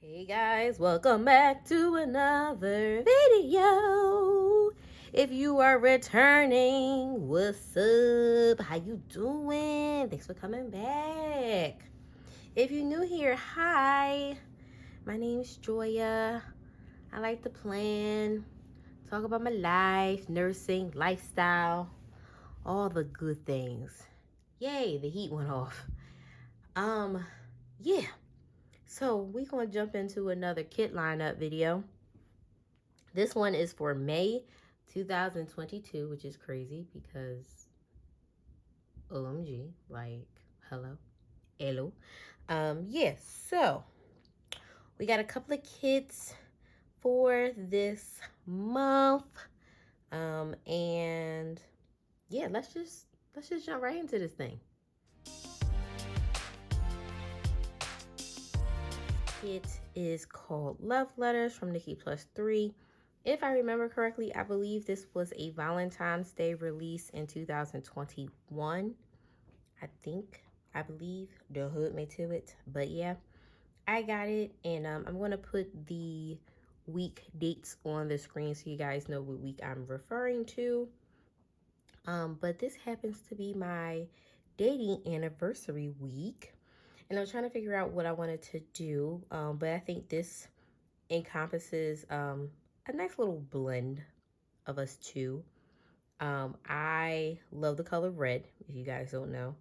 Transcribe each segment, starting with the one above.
Hey guys, welcome back to another video. If you are returning, what's up? How you doing? Thanks for coming back. If you're new here, hi. My name's Joia. I like to plan, talk about my life, nursing, lifestyle, all the good things. Yay, the heat went off. Yeah. So we're going to jump into another kit lineup video. This one is for May 2022, which is crazy because OMG, like, hello. Yeah, so we got a couple of kits for this month. And yeah, let's just jump right into this thing. It is called Love Letters from Nikki Plus Three. If I remember correctly, I believe this was a Valentine's Day release in 2021. I believe. Don't hold me to it. But yeah, I got it. And I'm going to put the week dates on the screen so you guys know what week I'm referring to. But this happens to be my dating anniversary week. And I was trying to figure out what I wanted to do. But I think this encompasses a nice little blend of us two. I love the color red, if you guys don't know.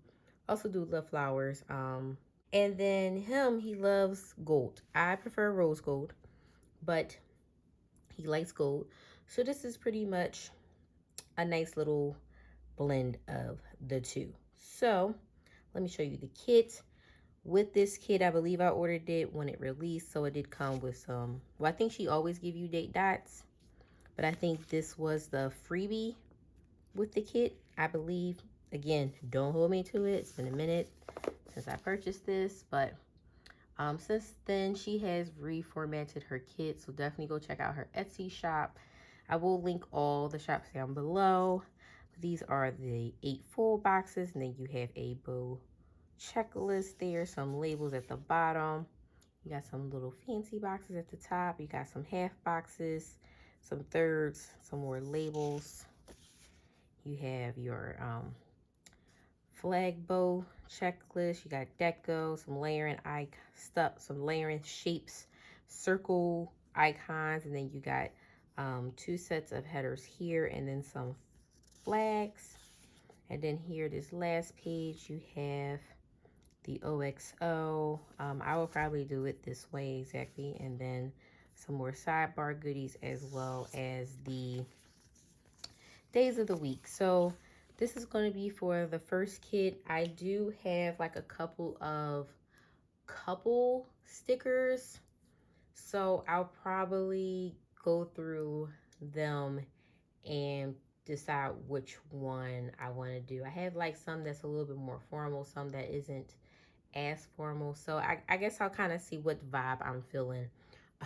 Also do love flowers. And then he loves gold. I prefer rose gold, but he likes gold. So this is pretty much a nice little blend of the two. So let me show you the kit. With this kit, I believe I ordered it when it released, so it did come with some, well, I think she always give you date dots, but I think this was the freebie with the kit, I believe. Again, don't hold me to it. It's been a minute since I purchased this, but since then she has reformatted her kit, so definitely go check out her Etsy shop. I will link all the shops down below. These are the 8 full boxes, and then you have a bow checklist there, some labels at the bottom. You got some little fancy boxes at the top. You got some half boxes, some thirds, some more labels. You have your flag bow checklist. You got deco, some layering stuff, some layering shapes, circle icons, and then you got 2 sets of headers here, and then some flags. And then here, this last page, you have the OXO. I will probably do it this way exactly, and then some more sidebar goodies as well as the days of the week. So this is going to be for the first kit. I do have like a couple of couple stickers, so I'll probably go through them and decide which one I want to do. I have like some that's a little bit more formal, some that isn't as formal. So I guess I'll kind of see what vibe I'm feeling.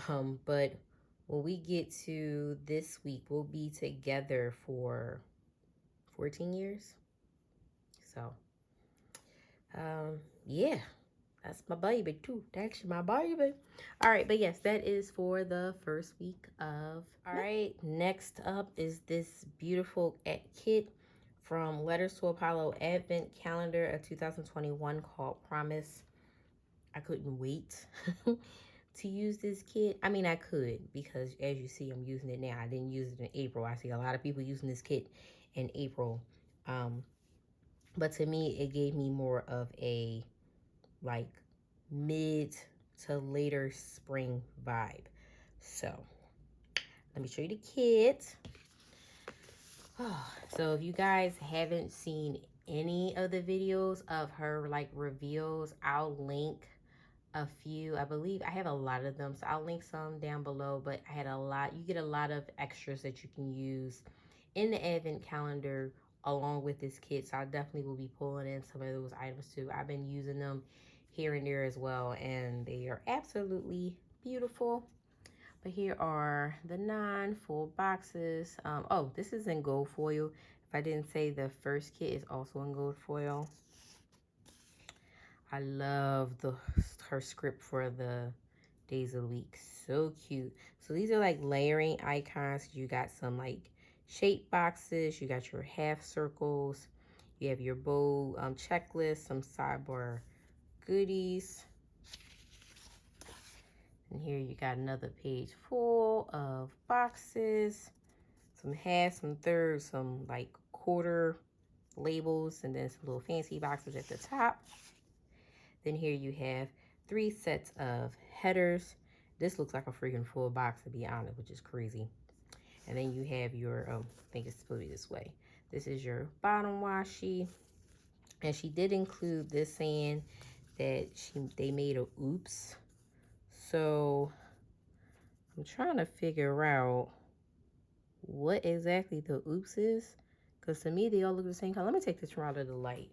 But when we get to this week, we'll be together for 14 years. So, yeah, that's my baby too. That's actually my baby. All right, but yes, that is for the first week of. All right, next up is this beautiful kit from Letters to Apollo Advent Calendar of 2021 called Promise. I couldn't wait to use this kit. I mean, I could because as you see, I'm using it now. I didn't use it in April. I see a lot of people using this kit in April. But to me, it gave me more of a like mid to later spring vibe. So let me show you the kit. So if you guys haven't seen any of the videos of her like reveals, I'll link a few. I believe I have a lot of them, so I'll link some down below, but I had a lot. You get a lot of extras that you can use in the advent calendar along with this kit, so I definitely will be pulling in some of those items too. I've been using them here and there as well, and they are absolutely beautiful. But here are the 9 full boxes. Oh, this is in gold foil. If I didn't say, the first kit is also in gold foil. I love her script for the days of the week. So cute. So these are like layering icons. You got some like shape boxes. You got your half circles. You have your bold checklist, some sidebar goodies. And here you got another page full of boxes, some halves, some thirds, some like quarter labels, and then some little fancy boxes at the top. Then here you have 3 sets of headers. This looks like a freaking full box, to be honest, which is crazy. And then you have your, I think it's supposed to be this way. This is your bottom washi. And she did include this saying that they made a oops. So I'm trying to figure out what exactly the oops is. Because to me, they all look the same color. Let me take this from out of the light.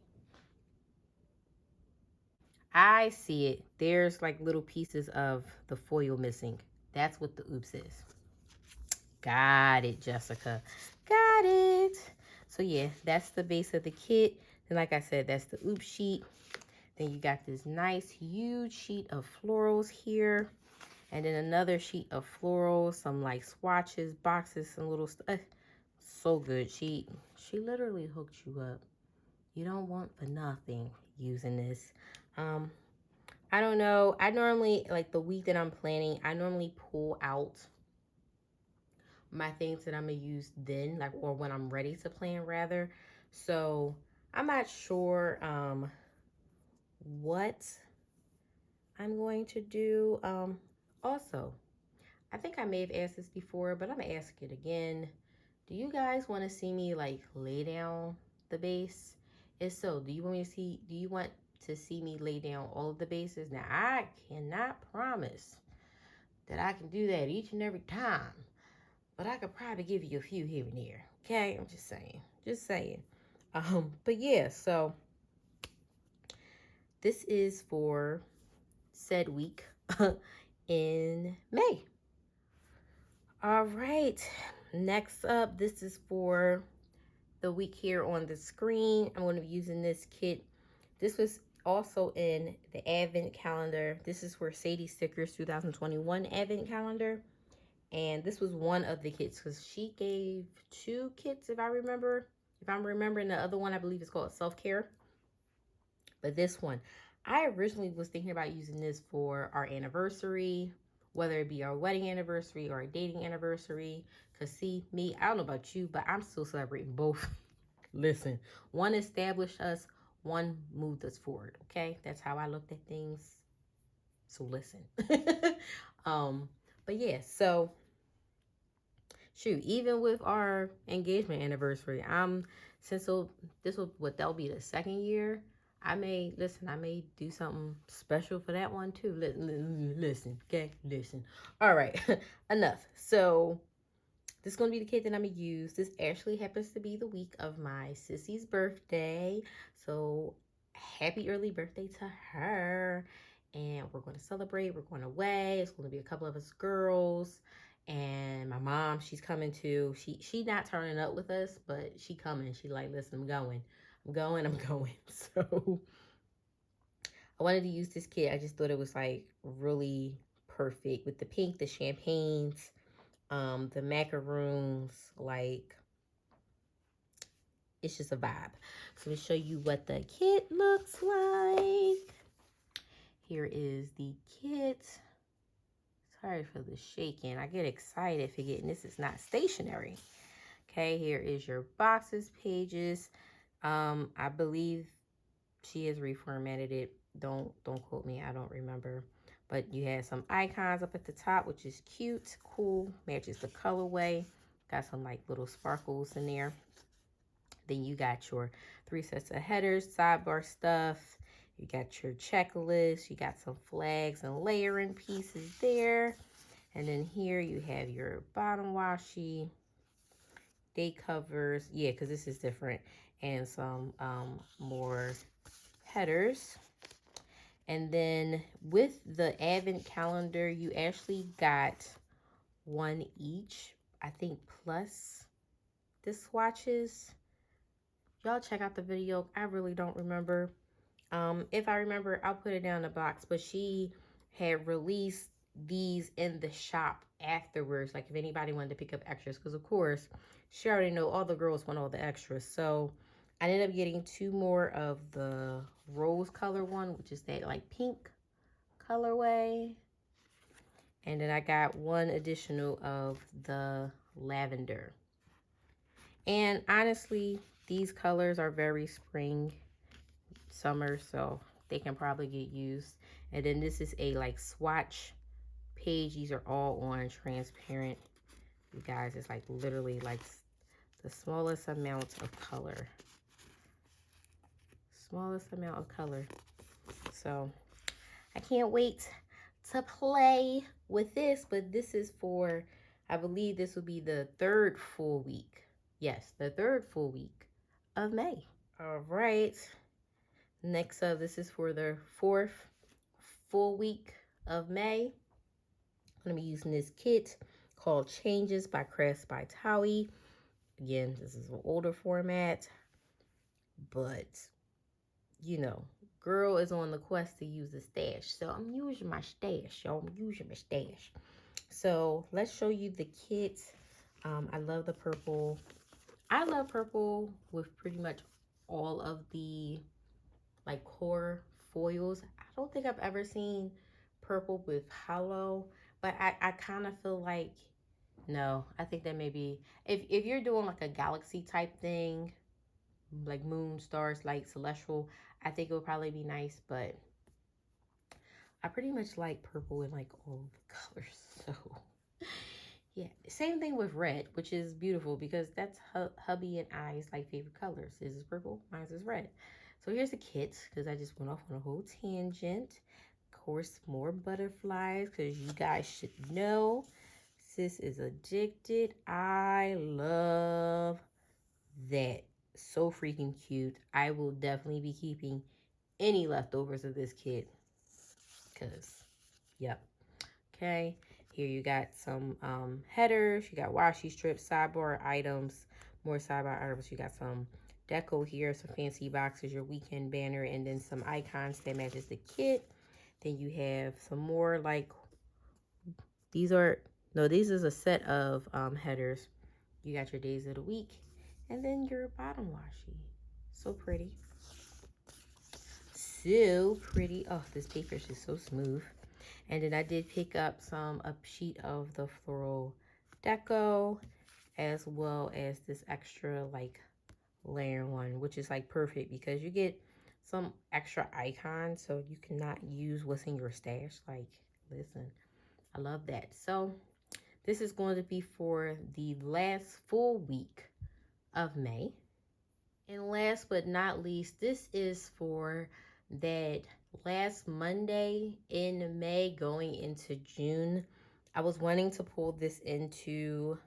I see it. There's like little pieces of the foil missing. That's what the oops is. Got it, Jessica. Got it. So yeah, that's the base of the kit. And like I said, that's the oops sheet. Then you got this nice huge sheet of florals here. And then another sheet of florals, some like swatches, boxes, some little stuff. So good. She literally hooked you up. You don't want for nothing using this. I don't know. I normally, like the week that I'm planning, I normally pull out my things that I'm going to use then, like, or when I'm ready to plan rather. So I'm not sure what I'm going to do. Also, I think I may have asked this before, but I'm going to ask it again. Do you guys want to see me like lay down the base? If so, do you want to see me lay down all of the bases? Now, I cannot promise that I can do that each and every time, but I could probably give you a few here and there. Okay, I'm just saying. Just saying. But yeah, so this is for said week in May. All right. Next up, this is for the week here on the screen. I'm going to be using this kit. This was also in the Advent calendar. This is for Sadie Stickers 2021 Advent calendar. And this was one of the kits because she gave 2 kits, if I remember. If I'm remembering, the other one, I believe is called Self-Care. But this one, I originally was thinking about using this for our anniversary, whether it be our wedding anniversary or our dating anniversary. Because see, me, I don't know about you, but I'm still celebrating both. Listen, one established us, one moved us forward, okay? That's how I looked at things. So listen. But yeah, so shoot, even with our engagement anniversary, that'll be the 2nd year. I may do something special for that one too. Listen, okay, listen. All right, enough. So this is going to be the kit that I'm going to use. This actually happens to be the week of my sissy's birthday. So happy early birthday to her. And we're going to celebrate. We're going away. It's going to be a couple of us girls. And my mom, she's coming too. She not turning up with us, but she coming. She like, listen, I'm going. So I wanted to use this kit. I just thought it was like really perfect with the pink, the champagnes, the macaroons. Like, it's just a vibe. So let me show you what the kit looks like. Here is the kit. Sorry for the shaking. I get excited forgetting this is not stationary. Okay, here is your boxes, pages. I believe she has reformatted it. Don't quote me. I don't remember. But you have some icons up at the top, which is cute, cool, matches the colorway. Got some like little sparkles in there. Then you got your 3 sets of headers, sidebar stuff. You got your checklist. You got some flags and layering pieces there. And then here you have your bottom washi, date covers. Yeah, because this is different. And some more headers. And then with the Advent calendar, you actually got 1 each, I think, plus the swatches. Y'all check out the video. I really don't remember. If I remember, I'll put it down in the box. But she had released these in the shop afterwards, like if anybody wanted to pick up extras, because of course she already know all the girls want all the extras. So I ended up getting 2 more of the rose color one, which is that like pink colorway, and then I got 1 additional of the lavender. And honestly, these colors are very spring, summer, so they can probably get used. And then this is a like swatch page. These are all on transparent. You guys, it's like literally like the smallest amount of color. Smallest amount of color. So I can't wait to play with this, but this is for, I believe this will be the 3rd full week. Yes, the 3rd full week of May. All right. Next up, this is for the 4th full week of May. I'm going to be using this kit called Changes by Crafts by Thaowie. Again, this is an older format, but you know, girl is on the quest to use a stash. So I'm using my stash, y'all. I'm using my stash. So let's show you the kit. I love the purple. I love purple with pretty much all of the like core foils. I don't think I've ever seen purple with hollow, but I kind of feel like, no, I think that maybe if you're doing like a galaxy type thing, like moon, stars, light, celestial, I think it would probably be nice, but I pretty much like purple in like all the colors. So yeah, same thing with red, which is beautiful because that's hubby and I's like favorite colors. His is purple, mine is red. So here's the kit, because I just went off on a whole tangent. Of course, more butterflies, because you guys should know sis is addicted. I love that. So freaking cute. I will definitely be keeping any leftovers of this kit, because, yep. Okay, here you got some headers, you got washi strips, sidebar items, more sidebar items. You got some deco here, some fancy boxes, your weekend banner, and then some icons that matches the kit. Then you have some more like, these is a set of headers. You got your days of the week, and then your bottom washi. So pretty. So pretty. Oh, this paper is just so smooth. And then I did pick up a sheet of the floral deco, as well as this extra like layer one, which is like perfect because you get some extra icons, so you cannot use what's in your stash. Like, listen, I love that. So this is going to be for the last full week of May. And last but not least, this is for that last Monday in May going into June. I was wanting to pull this into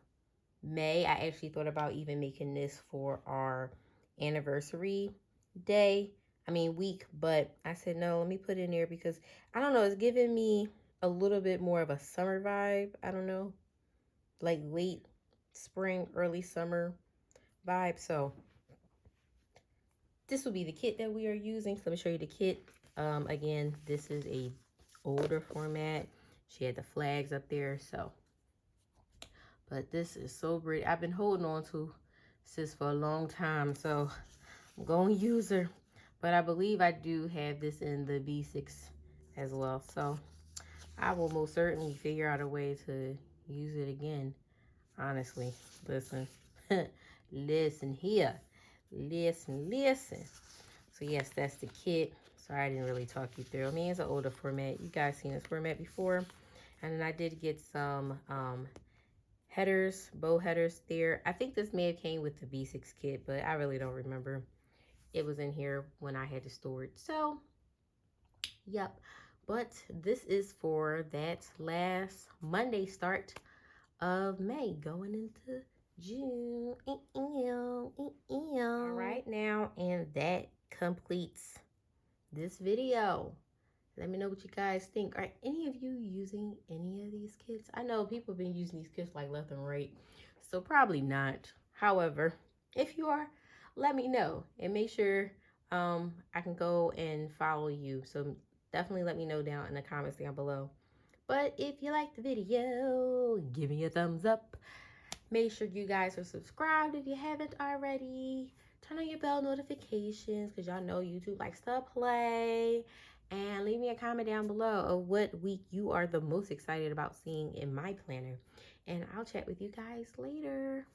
May. I actually thought about even making this for our anniversary week, but I said no, let me put it in there because I don't know, it's giving me a little bit more of a summer vibe. I don't know, like late spring, early summer vibe. So this will be the kit that we are using. So let me show you the kit. Again, this is a older format. She had the flags up there, so. But this is so pretty. I've been holding on to sis for a long time, so I'm going to use her. But I believe I do have this in the B6 as well. So I will most certainly figure out a way to use it again. Honestly, listen. Listen here. Listen. So yes, that's the kit. Sorry, I didn't really talk you through. I mean, it's an older format. You guys seen this format before. And then I did get some headers, bow headers there. I think this may have came with the B6 kit, but I really don't remember. It was in here when I had to store it. So, yep. But this is for that last Monday start of May going into June. All right now, and that completes this video. Let me know what you guys think. Are any of you using any of these kits? I know people have been using these kits like left and right, so probably not. However, if you are, let me know and make sure I can go and follow you. So definitely let me know down in the comments down below. But if you like the video, give me a thumbs up. Make sure you guys are subscribed if you haven't already. Turn on your bell notifications because y'all know YouTube likes to play. And leave me a comment down below of what week you are the most excited about seeing in my planner. And I'll chat with you guys later.